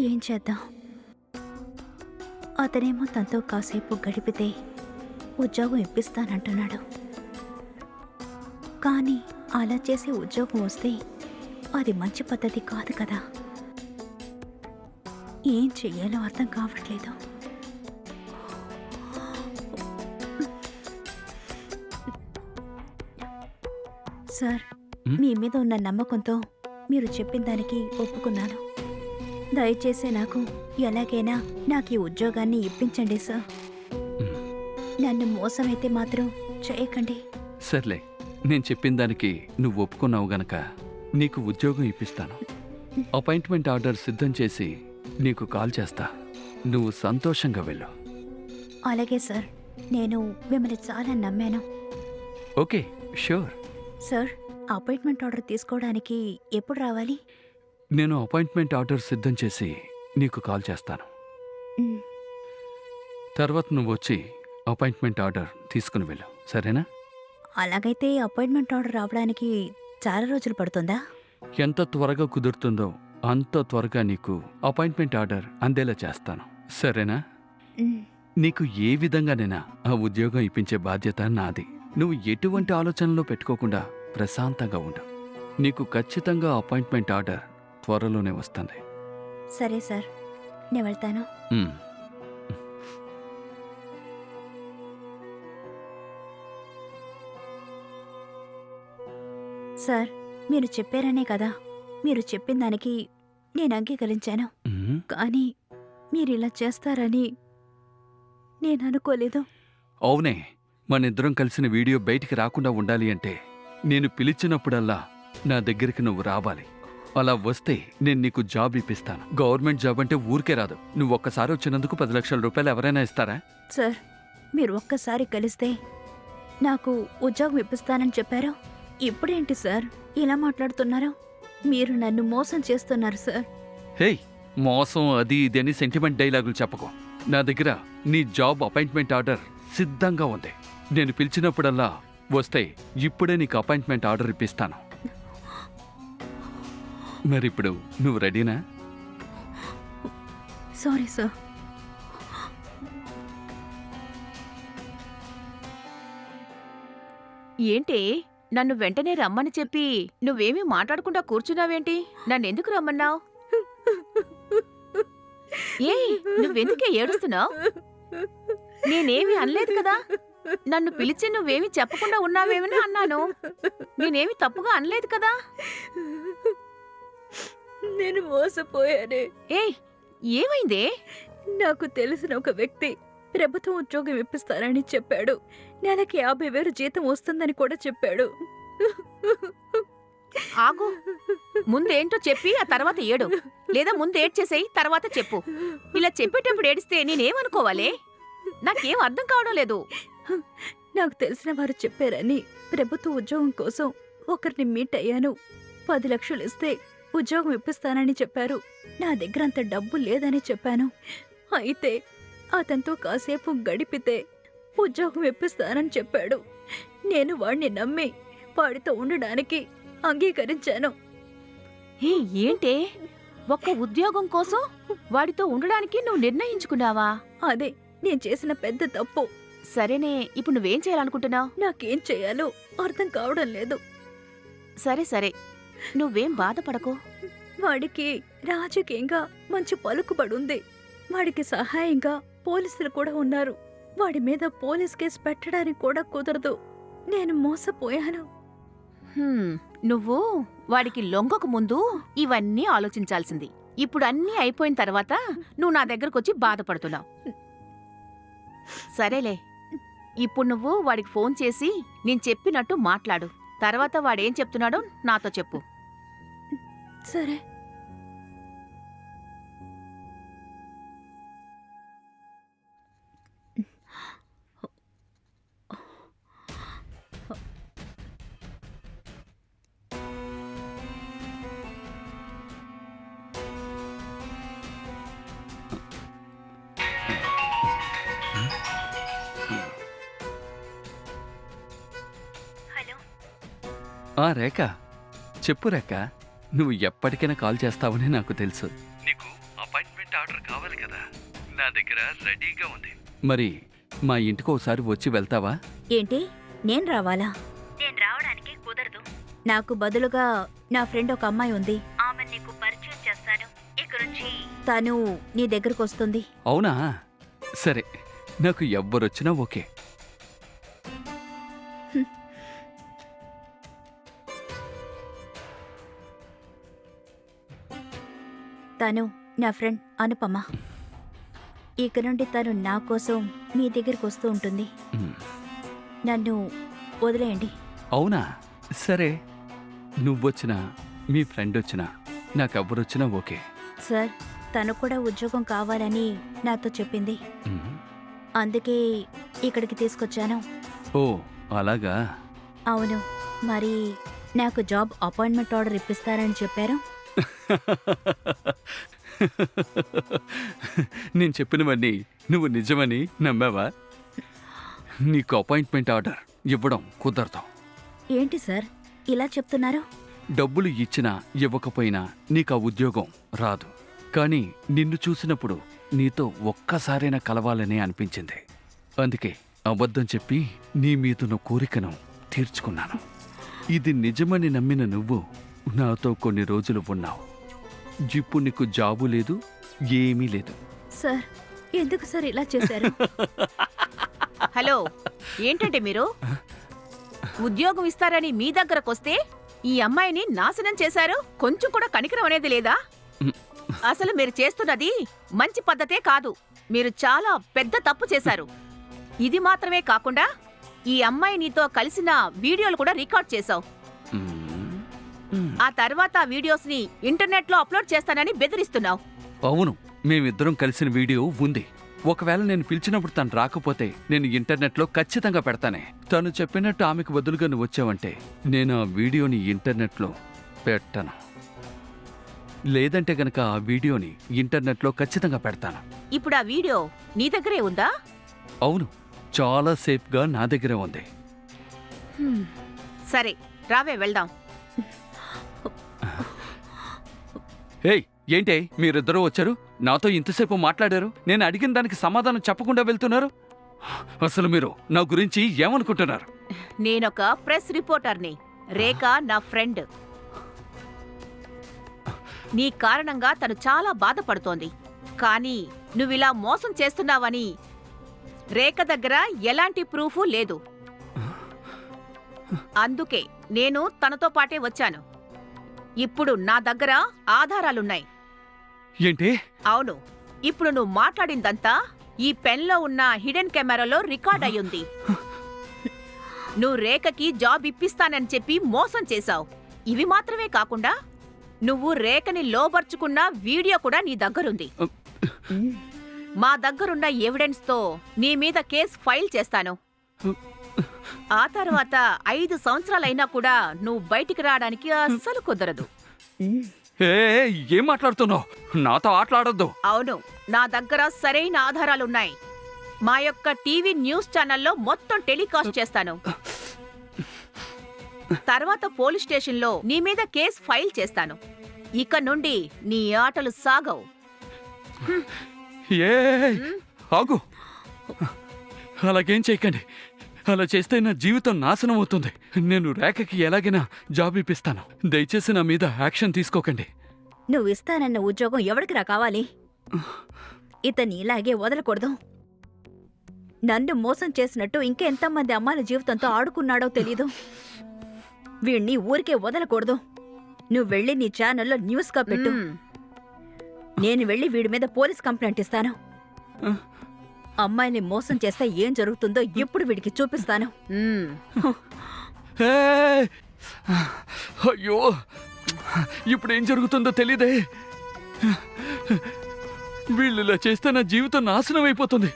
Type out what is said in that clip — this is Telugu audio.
ఏం చేద్దాం? అతనేమో తనతో కాసేపు గడిపితే ఉద్యోగం ఇప్పిస్తానంటున్నాడు. కానీ అలా చేసి ఉద్యోగం వస్తే అది మంచి పద్ధతి కాదు కదా. ఏం చెయ్యాలో అర్థం కావట్లేదు. సార్, మీ మీద ఉన్న నమ్మకంతో మీరు చెప్పిన దానికి ఒప్పుకున్నాను. దయచేసి నాకు ఎలాగైనా నాకు ఈ ఉద్యోగాన్ని ఇప్పించండి సార్. నన్ను మోసమైతే మాత్రం చేయకండి. సర్లే, నేను చెప్పిన దానికి నువ్వు ఒప్పుకున్నావు గనక నీకు ఉద్యోగం ఇప్పిస్తాను. అపాయింట్మెంట్ ఆర్డర్ సిద్ధం చేసి నీకు కాల్ చేస్తా. నువ్వు సంతోషంగా వెళ్ళు. అలాగే సార్, నేను మిమ్మల్ని చాలా నమ్మాను. Okay, sure. Sir, appointment order తీసుకోవడానికి ఎప్పుడు రావాలి? నేను అపాయింట్మెంట్ ఆర్డర్ సిద్ధం చేసి నీకు కాల్ చేస్తాను. మ్, తర్వాత నువ్వు వచ్చి అపాయింట్మెంట్ ఆర్డర్ తీసుకుని వెళ్ళు, సరేనా? అలాగైతే అపాయింట్మెంట్ ఆర్డర్ రావడానికి చాలా రోజులు పడుతుందా? ఎంత త్వరగా కుదురుతుందో అంత త్వరగా నీకు అపాయింట్మెంట్ ఆర్డర్ అందేలా చేస్తాను, సరేనా? మ్, నీకు ఏ విధంగానైనా ఆ ఉద్యోగం ఇప్పించే బాధ్యత నాది. నువ్వు ఎటువంటి ఆలోచనలో పెట్టుకోకుండా ప్రశాంతంగా ఉండు. నీకు ఖచ్చితంగా అపాయింట్మెంట్ ఆర్డర్ త్వరలోనే వస్తుంది. సరే సార్, నేను వెళ్తాను. మ్. సార్, మీరు చెప్పారనే కదా మీరు చెప్పిన దానికి నేను అంగీకరించాను. మ్. కానీ మీరు ఇలా చేస్తారని నేను అనుకోలేదు. అవునే, మనిద్దరం కలిసిన వీడియో బయటికి రాకుండా ఉండాలి అంటే నేను పిలిచినప్పుడల్లా నా దగ్గరికి నువ్వు రావాలి. అలా వస్తే నేను నీకు జాబ్ ఇప్పిస్తాను. గవర్నమెంట్ జాబ్ అంటే ఊరికే రాదు. నువ్వు ఒక్కసారి వచ్చినందుకు 10 లక్షల రూపాయలు ఎవరైనా ఇస్తారా? సార్, మీరు ఒక్కసారి కలిస్తే నాకు ఉద్యోగం ఇప్పిస్తానని చెప్పారు. ఇప్పుడేంటి సార్ ఇలా మాట్లాడుతున్నారు? మీరు నన్ను మోసం చేస్తున్నారు సార్. హేయ్, మోసం అది ఇది అని సెంటిమెంట్ డైలాగులు చెప్పకు. నా దగ్గర నీ జాబ్ అపాయింట్మెంట్ ఆర్డర్ సిద్ధంగా ఉంది. నేను పిలిచినప్పుడల్లా వస్తే ఇప్పుడే నీకు అపాయింట్మెంట్ ఆర్డర్ ఇప్పిస్తాను. మరిప్పుడు నువ్వు రెడీనా? Sorry sir. ఏంటి, నన్ను వెంటనే రమ్మని చెప్పి నువ్వేమీ మాట్లాడకుండా కూర్చున్నావేంటి? నన్నెందుకు రమ్మన్నావు? ఏయ్, నువ్వెందుకే ఏడుస్తున్నావు? నేనేమి అనలేదు కదా. నన్ను పిలిచి నువ్వేమి చెప్పకుండా ఉన్నావేమని అన్నాను. నేనేమి తప్పుగా అనలేదు కదా. నేను మోసపోయానే. ఏయ్, ఏమైందే? నాకు తెలిసిన ఒక వ్యక్తి ప్రభుత్వం ఉద్యోగం ఇప్పిస్తారని చెప్పాడు. నెలకి 50,000 జీతం వస్తుందని కూడా చెప్పాడు. ఆగు, ముందేంటో చెప్పి ఆ తర్వాత ఏడు. లేదా ముందేడ్చేసేయి, తర్వాత చెప్పు. ఇలా చెప్పేటప్పుడు ఏడిస్తే నేనేమనుకోవాలి? నాకేం అర్థం కావడం లేదు. నాకు తెలిసిన వారు చెప్పారని ప్రభుత్వ ఉద్యోగం కోసం ఒకరిని మీట్ అయ్యాను. 10 లక్షలు ఇస్తే ఉద్యోగం ఇప్పిస్తానని చెప్పారు. నా దగ్గర అంత డబ్బు లేదని చెప్పాను. అయితే అతనితో కాసేపు గడిపితే ఉద్యోగం ఇప్పిస్తానని చెప్పాడు. నేను వాడిని నమ్మి వాడితో ఉండడానికి అంగీకరించాను. ఏ, ఏంటే, ఒక్క ఉద్యోగం కోసం వాడితో ఉండడానికి నువ్వు నిర్ణయించుకున్నావా? అదే నేను చేసిన పెద్ద తప్పు. సరేనే, ఇప్పుడు నువ్వేం చేయాలనుకుంటున్నావు? నాకేం చేయాలో అర్థం కావడం లేదు. సరే సరే, నువ్వేం బాధపడకు. వాడికి రాజకీయంగా మంచి పలుకుబడుంది. వాడికి సహాయంగా పోలీసులు కూడా ఉన్నారు. వాడి మీద పోలీస్ కేసు పెట్టడానికి కూడా కుదరదు. నేను మోసపోయాను. నువ్వు వాడికి లొంగక ముందు ఇవన్నీ ఆలోచించాల్సింది. ఇప్పుడు అన్నీ అయిపోయిన తర్వాత నువ్వు నా దగ్గరకొచ్చి బాధపడుతున్నావు. సరేలే, ఇప్పుడు నువ్వు వాడికి ఫోన్ చేసి నేను చెప్పినట్టు మాట్లాడు. తర్వాత వాడేం చెప్తున్నాడో నాతో చెప్పు. సరే. రేఖ, చెప్పు రేఖ. నువ్వు ఎప్పటికైనా కాల్ చేస్తావని నాకు తెలుసు. నీకు అపాయింట్మెంట్ ఆర్డర్ కావాలి కదా, నా దగ్గర రెడీగా ఉంది. మరి మా ఇంటికి ఒకసారి వచ్చి వెళ్తావా? ఏంటి నేను రావాలా? నేను రావడానికి కుదరదు. నాకు బదులుగా నా ఫ్రెండ్ ఒక అమ్మాయి ఉంది. ఆమె నీకు పరిచయం చేస్తాను. ఇక్కడి నుంచి తను నీ దగ్గరకు వస్తుంది. అవునా? సరే, నాకు ఎవ్వరొచ్చినా ఓకే. తను నా ఫ్రెండ్ అనుపమ. ఇక నుండి తను నా కోసం మీ దగ్గరికి వస్తూ ఉంటుంది. మ్, నన్ను వదిలేయండి. అవునా? సరే, నువ్వొచ్చినా మీ ఫ్రెండ్ వచ్చినా నాకెవ్వరొచ్చినా ఓకే. సార్, తను కూడా ఉద్యోగం కావాలని నాతో చెప్పింది. మ్, అందుకే ఇక్కడికి తీసుకొచ్చాను. ఓ అలాగా. అవును, మరి నాకు జాబ్ అపాయింట్మెంట్ ఆర్డర్ ఇప్పిస్తారని చెప్పారు. నేను చెప్పినవన్నీ నువ్వు నిజమని నమ్మావా? నీకు అపాయింట్మెంట్ ఆర్డర్ ఇవ్వడం కుదరదు. ఏంటి సార్ ఇలా చెప్తున్నారు? డబ్బులు ఇచ్చినా ఇవ్వకపోయినా నీకు ఆ ఉద్యోగం రాదు. కానీ నిన్ను చూసినప్పుడు నీతో ఒక్కసారైనా కలవాలని అనిపించింది. అందుకే అబద్ధం చెప్పి నీ మీదున్న కోరికను తీర్చుకున్నాను. ఇది నిజమని నమ్మిన నువ్వు నాతో కొన్ని రోజులు ఉన్నావు. ఇప్పుడు నీకు జాబు లేదు, ఏమీ లేదు. సార్, ఎందుకు సార్ ఇలా చేశారు? హలో, ఏంటంటే మీరు ఉద్యోగం ఇస్తారని మీ దగ్గరకొస్తే ఈ అమ్మాయిని నాశనం చేశారు. కొంచెం కూడా కనికరం అనేది లేదా? అసలు మీరు చేస్తున్నది మంచి పద్ధతే కాదు. మీరు చాలా పెద్ద తప్పు చేశారు. ఇది మాత్రమే కాకుండా ఈ అమ్మాయి నీతో కలిసిన వీడియోలు కూడా రికార్డ్ చేశావు. ఆ తర్వాత ఆ వీడియోస్ ని ఇంటర్నెట్ లో అప్లోడ్ చేస్తానని బెదిరిస్తున్నావు. అవును, మేమిద్దరం కలిసిన వీడియో ఉంది. ఒకవేళ నేను పిలిచినప్పుడు తను రాకపోతే నేను ఇంటర్నెట్లో ఖచ్చితంగా పెడతానే. తను చెప్పినట్టు ఆమెకు బదులుగా నువ్వు వచ్చావంటే నేను ఆ వీడియోని ఇంటర్నెట్లో పెట్టను. లేదంటే గనక ఆ వీడియోని ఇంటర్నెట్లో ఖచ్చితంగా పెడతాను. ఇప్పుడు ఆ వీడియో నీ దగ్గరే ఉందా? అవును, చాలా సేఫ్గా నా దగ్గరే ఉంది. సరే, రావే వెళ్దాం. ఏయ్, ఏంటే మీరిద్దరూ వచ్చారు, నాతో ఇంతసేపు మాట్లాడారు, నేను అడిగిన దానికి సమాధానం చెప్పకుండా వెళ్తున్నారు. అసలు మీరు నా గురించి ఏమనుకుంటున్నారు? నేనొక ప్రెస్ రిపోర్టర్ని. రేఖ నా ఫ్రెండ్. నీ కారణంగా తను చాలా బాధపడుతోంది. కానీ నువ్విలా మోసం చేస్తున్నావని రేఖ దగ్గర ఎలాంటి ప్రూఫు లేదు. అందుకే నేను తనతో పాటే వచ్చాను. ఇప్పుడు నా దగ్గర ఆధారాలున్నాయి. ఏంటి? అవును, ఇప్పుడు నువ్వు మాట్లాడిందంతా ఈ పెన్లో ఉన్న హిడెన్ కెమెరాలో రికార్డ్ అయ్యుంది. నువ్వు రేఖకి జాబ్ ఇప్పిస్తానని చెప్పి మోసం చేశావు. ఇవి మాత్రమే కాకుండా నువ్వు రేఖని లోబర్చుకున్న వీడియో కూడా నీ దగ్గరుంది. మా దగ్గరున్న ఎవిడెన్స్తో నీ మీద కేసు ఫైల్ చేస్తాను. ఆ తర్వాత 5 సంవత్సరాలైనా కూడా నువ్వు బయటికి రావడానికి అస్సలు కుదరదు. ఏ, ఏం మాట్లాడుతున్నావు? నాతో ఆటలాడొద్దు. అవును, నా దగ్గర సరైన ఆధారాలున్నాయి. మా యొక్క టీవీ న్యూస్ ఛానల్లో మొత్తం టెలికాస్ట్ చేస్తాను. తర్వాత పోలీస్ స్టేషన్లో నీ మీద కేసు ఫైల్ చేస్తాను. ఇక నుండి నీ ఆటలు సాగవు. ఏ, ఆగు. అలాగేం చేయకండి. అలా చేస్తే నా జీవితం నాశనం అవుతుంది. నేను రేఖకి ఎలాగైనా జాబ్ ఇప్పిస్తాను. దయచేసి నా మీద యాక్షన్ తీసుకోకండి. నువ్వు ఇస్తానన్న ఉద్యోగం ఎవరికి కావాలి? ఇతన్ని ఇలాగే వదలకూడదు. నన్ను మోసం చేసినట్టు ఇంకెంతమంది అమ్మాయిల జీవితంతో ఆడుకున్నాడో తెలీదు. వీణ్ణి ఊరికే వదలకూడదు. నువ్వు వెళ్ళి నీ ఛానల్లో న్యూస్గా పెట్టు. నేను వెళ్ళి వీడి మీద పోలీస్ కంప్లైంట్ ఇస్తాను. అమ్మాయిని మోసం చేస్తే ఏం జరుగుతుందో ఇప్పుడు వీడికి చూపిస్తాను. ఏ, అయ్యో, ఇప్పుడేం జరుగుతుందో తెలీదే. వీళ్ళు ఇలా చేస్తే నా జీవితం నాశనం అయిపోతుంది.